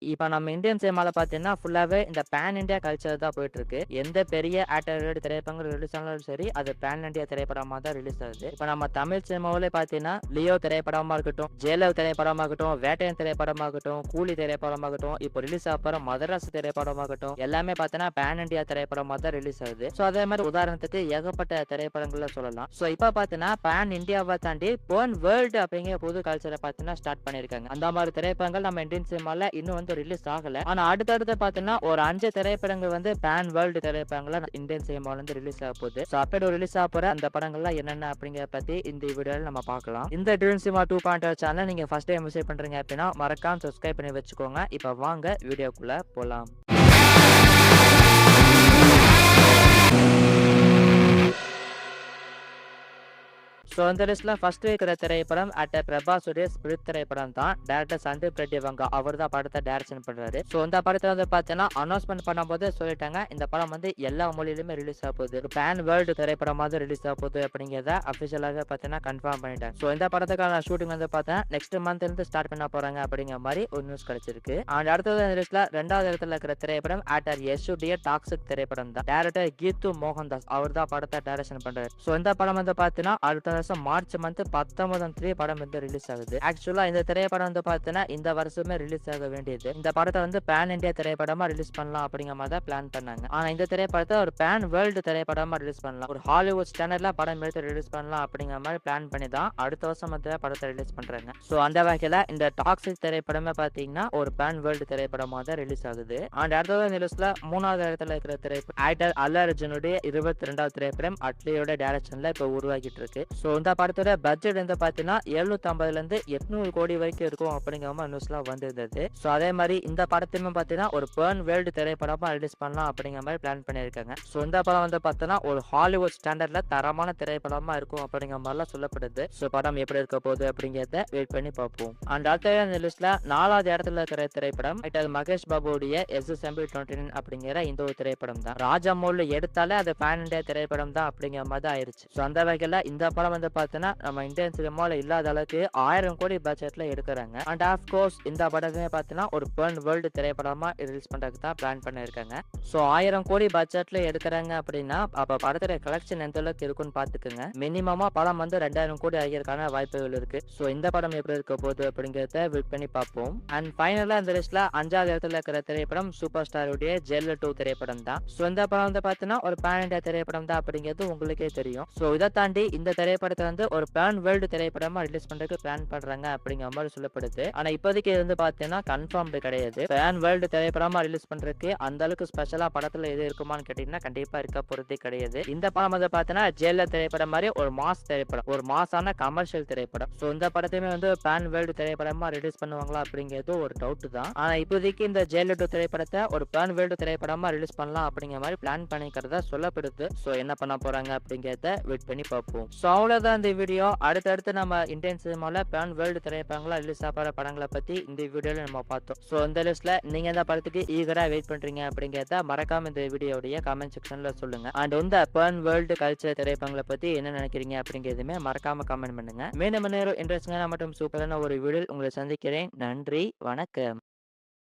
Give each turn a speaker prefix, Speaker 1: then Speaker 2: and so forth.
Speaker 1: இப்ப நம்ம இந்தியன் சினிமால பார்த்தீங்கன்னா, ஃபுல்லாவே இந்த பேன் இண்டியா கல்ச்சர் தான் போயிட்டுருக்கு. எந்த பெரிய ஆக்டரோட திரைப்படங்கள் ரிலீஸ் ஆனாலும் சரி, அது பேன் இண்டியா திரைப்படமா தான் ரிலீஸ் ஆகுது. இப்ப நம்ம தமிழ் சினிமாவிலே பார்த்தீங்கன்னா, லியோ திரைப்படமா இருக்கட்டும், ஜெயலலிதா திரைப்படமாகட்டும், வேட்டையன் திரைப்படமாகட்டும், கூலி திரைப்படமாகட்டும், இப்போ ரிலீஸ் ஆகப்போற மதராசு திரைப்படமாகட்டும், எல்லாமே பார்த்தீங்கன்னா பேன் இண்டியா திரைப்படமா தான் ரிலீஸ் ஆகுது. ஸோ அதே மாரி உதாரணத்துக்கு ஏகப்பட்ட திரைப்படங்கள சொல்லலாம். ஸோ இப்ப பார்த்தீங்கன்னா, பேன் இண்டியாவ தாண்டி பேன் வேர்ல்டு அப்படிங்கிற புது கல்ச்சர பார்த்தீங்கன்னா ஸ்டார்ட் பண்ணியிருக்காங்க. அந்த மாரி திரைப்படங்கள் நம்ம இந்தியன் சினிமால இன்னும் ரிலீஸ் ஆகல. ஆனா அடுத்தடுத்து பார்த்தீங்கன்னா, ஒரு 5 திரைப்படங்கள் பேன் வேர்ல்டு திரைப்படங்களா இந்தியன் சினிமால ரிலீஸ் ஆக போகுது. ஸோ அப்படி ரிலீஸ் ஆக போற அந்த படங்கள்லாம் என்னென்ன அப்படிங்கிறத பத்தி இந்த வீடியோல நம்ம பார்க்கலாம். இந்த ட்ரீம் சினிமா 2.0 சேனல் நீங்க ஃபர்ஸ்ட் டைம் விசிட் பண்றீங்க அப்படின்னா மறக்காம சப்ஸ்கிரைப் பண்ணி வச்சுக்கோங்க. இப்ப வாங்க வீடியோக்குள்ள போலாம். ஸோ இந்த லிஸ்ட்ல ஃபர்ஸ்ட் இருக்கிற திரைப்படம் பிரபாஸுடைய ஸ்பிரிட் திரைப்படம் தான். டைரக்டர் சந்தீப் ரெட்டி வங்கா அவர் தான் படத்தை டைரக்ஷன் பண்றாரு. ஸோ இந்த படத்தை பார்த்தீங்கன்னா அனௌன்ஸ்மெண்ட் பண்ணும்போது சொல்லிட்டாங்க, இந்த படம் எல்லா மொழியிலுமே ரிலீஸ் ஆக போகுது. பேன் வேர்ல்டு திரைப்படமாக ரிலீஸ் ஆக போகுது அப்படிங்கிறத அஃபிஷியலாக பார்த்தீங்கன்னா கன்ஃபார்ம் பண்ணிட்டாங்க. ஸோ இந்த படத்துக்கான ஷூட்டிங் பார்த்தா நெக்ஸ்ட் மந்த்ல இருந்து ஸ்டார்ட் பண்ண போறாங்க அப்படிங்கிற மாதிரி ஒரு நியூஸ் கிடைச்சிருக்கு. அண்ட் அடுத்தது இந்த லிஸ்ட்ல 2வது இடத்துல இருக்கிற திரைப்படம் யசுடைய டாக்ஸிக் திரைப்படம் தான். டைரக்டர் கீது மோகன்தாஸ் அவர் தான் படத்தை டைரக்ஷன் பண்றாரு. ஸோ இந்த படம் பார்த்தீங்கன்னா அடுத்த வருஷம் மார்ச் மந்த் 19ஆம் தேதி படம் ரிலீஸ் ஆகுது. ஆக்சுவலா இந்த திரைப்படம் பார்த்தீங்கன்னா இந்த வருஷமே ரிலீஸ் ஆக வேண்டியது. இந்த படத்தை பேன் இண்டியா திரைப்படமா ரிலீஸ் பண்ணலாம் அப்படிங்கிற மாதிரி தான் பிளான் பண்ணாங்க. ஆனா இந்த திரைப்படத்தை ஒரு பேன் வேர்ல்டு திரைப்படமா ரிலீஸ் பண்ணலாம், ஒரு ஹாலிவுட் ஸ்டாண்டர்ட்ல படம் எடுத்து ரிலீஸ் பண்ணலாம் அப்படிங்கிற மாதிரி பிளான் பண்ணி தான் அடுத்த வருஷம் படத்தை ரிலீஸ் பண்றாங்க. ஸோ அந்த வகையில இந்த டாக்ஸிக் திரைப்படமே பாத்தீங்கன்னா ஒரு பேன் வேர்ல்டு திரைப்படமா தான் ரிலீஸ் ஆகுது. அண்ட் அடுத்தது நியூஸ்ல 3வது இடத்துல இருக்கிற திரைப்படம் ஆக்டர் அல்லு அர்ஜுனுடைய 22வது திரைப்படம் அட்லியோட டைரக்ஷன்ல இப்ப உருவாக்கிட்டு இருக்கு. ஸோ இந்த படத்தோட பட்ஜெட் பாத்தீங்கன்னா 750 இருந்து 800 கோடி வரைக்கும் இருக்கும் அப்படிங்கிற மாதிரி நியூஸ்லாம் வந்திருந்தது. ஸோ அதே மாதிரி இந்த படத்தையுமே பாத்தீங்கன்னா ஒரு பேர்ன் வேர்ல்டு திரைப்படமா ரிலீஸ் பண்ணலாம் அப்படிங்கிற மாதிரி பிளான் பண்ணியிருக்காங்க. ஸோ இந்த படம் பார்த்தீங்கன்னா ஒரு ஹாலிவுட் ஸ்டாண்டர்ட்ல தரமான திரைப்படமா இருக்கும் அப்படிங்கிற மாதிரிலாம் சொல்லப்படுது. ஸோ படம் எப்படி இருக்க போகுது அப்படிங்கிறத வெயிட் பண்ணி பார்ப்போம். அண்ட் அடுத்த லிஸ்ட்ல 4வது இடத்துல இருக்கிற திரைப்படம் மகேஷ் பாபுடைய எஸ்எஸ்எம்பி 29 அப்படிங்கிற இந்த ஒரு திரைப்படம் தான். ராஜமௌலி எடுத்தாலே அது பேன் இண்டியா திரைப்படம் தான் அப்படிங்கிற மாதிரி ஆயிருச்சு. ஸோ அந்த வகையில இந்த படம் பார்த்தீங்கன்னா நம்ம இந்தியன் சினிமால இல்லாத அளவுக்கு 1000 கோடி பட்ஜெட்ல எடுக்கிறாங்க. அண்ட் ஆஃப் கோர்ஸ் இந்த படமே பார்த்தீங்கன்னா ஒரு பேர்ன் வேர்ல்டு திரைப்படமா ரிலீஸ் பண்றதுக்கு தான் பிளான் பண்ணிருக்காங்க. ஸோ 1000 கோடி பட்ஜெட்ல எடுக்கிறாங்க அப்படின்னா அப்ப படத்தோட கலெக்ஷன் எந்த அளவுக்கு இருக்குன்னு பாத்துக்கோங்க. மினிமமா படம் 2000 கோடி ஆகிறதுக்கான வாய்ப்புகள் இருக்கு. ஸோ இந்த படம் எப்படி இருக்க போகுது அப்படிங்கறத வெயிட் பண்ணி பார்ப்போம். அண்ட் ஃபைனலா இந்த லிஸ்ட்ல 5வது இடத்துல இருக்கிற திரைப்படம் சூப்பர் ஸ்டாருடைய ஜெயலலிதா 2 திரைப்படம் தான். ஸோ இந்த படம் பார்த்தீங்கன்னா ஒரு பேன் இண்டியா திரைப்படம் தான் அப்படிங்கிறது உங்களுக்கே தெரியும். ஸோ இதை தாண்டி இந்த திரைப்படத்தை ஒரு பேன் வேர்ல்டு திரைப்படமா ரிலீஸ் பண்றதுக்கு பிளான் பண்றாங்க அப்படிங்கிற மாதிரி சொல்லப்படுது. ஆனா இப்போதைக்கு பாத்தீங்கன்னா கன்ஃபார்ம்டு கிடையாது. பேன் வேர்ல்டு திரைப்படமா ரிலீஸ் பண்றதுக்கு அந்த அளவுக்கு ஸ்பெஷலா படத்துல எது இருக்குமான்னு கேட்டீங்கன்னா கண்டிப்பா இருக்க போறதே கிடையாது. இந்த படம் பாத்தீங்கன்னா ஜெயலலிதா திரைப்படம் மாதிரி ஒரு மாஸ் திரைப்படம், ஒரு மாசான கமர்ஷியல் திரைப்படம். ஸோ இந்த படத்தையுமே பேன் வேர்ல்டு திரைப்படமா ரிலீஸ் பண்ணுவாங்களா அப்படிங்கிறது ஒரு டவுட் தான். ஆனா இப்போதைக்கு இந்த ஜெயலலிதா திரைப்படத்தை ஒரு பேன் வேர்ல்டு திரைப்படமா ரிலீஸ் பண்ணலாம் அப்படிங்கிற மாதிரி பிளான் பண்ணிக்கிறதா சொல்லப்படுது. ஸோ என்ன பண்ண போறாங்க அப்படிங்கிறத வெயிட் பண்ணி பார்ப்போம். ஸோ அவ்வளவுதான் இந்த வீடியோ. அடுத்தடுத்து நம்ம இந்தியன் சினிமால பேன் வேர்ல்டு திரைப்படங்களா ரிலீஸ் ஆகிற படங்களை பத்தி இந்த வீடியோல நம்ம பார்த்தோம். ஸோ இந்த லிஸ்ட்ல நீங்க இந்த படத்துக்கு ஈகரா வெயிட் பண்றீங்க அப்படிங்கிறத மறக்காம இந்த வீடியோடைய கமெண்ட் செக்ஷன்ல சொல்லுங்க. அண்ட் இந்த பேன் வேர்ல்டு கல்ச்சர் திரைப்படங்களை பத்தி என்ன நினைக்கிறீங்க அப்படிங்கிறதுமே மறக்காம கமெண்ட் பண்ணுங்க. மீண்டும் நேரம் இன்ட்ரெஸ்டிங்கான மற்றும் சூப்பரான ஒரு வீடியோ உங்களை சந்திக்கிறேன். நன்றி, வணக்கம்.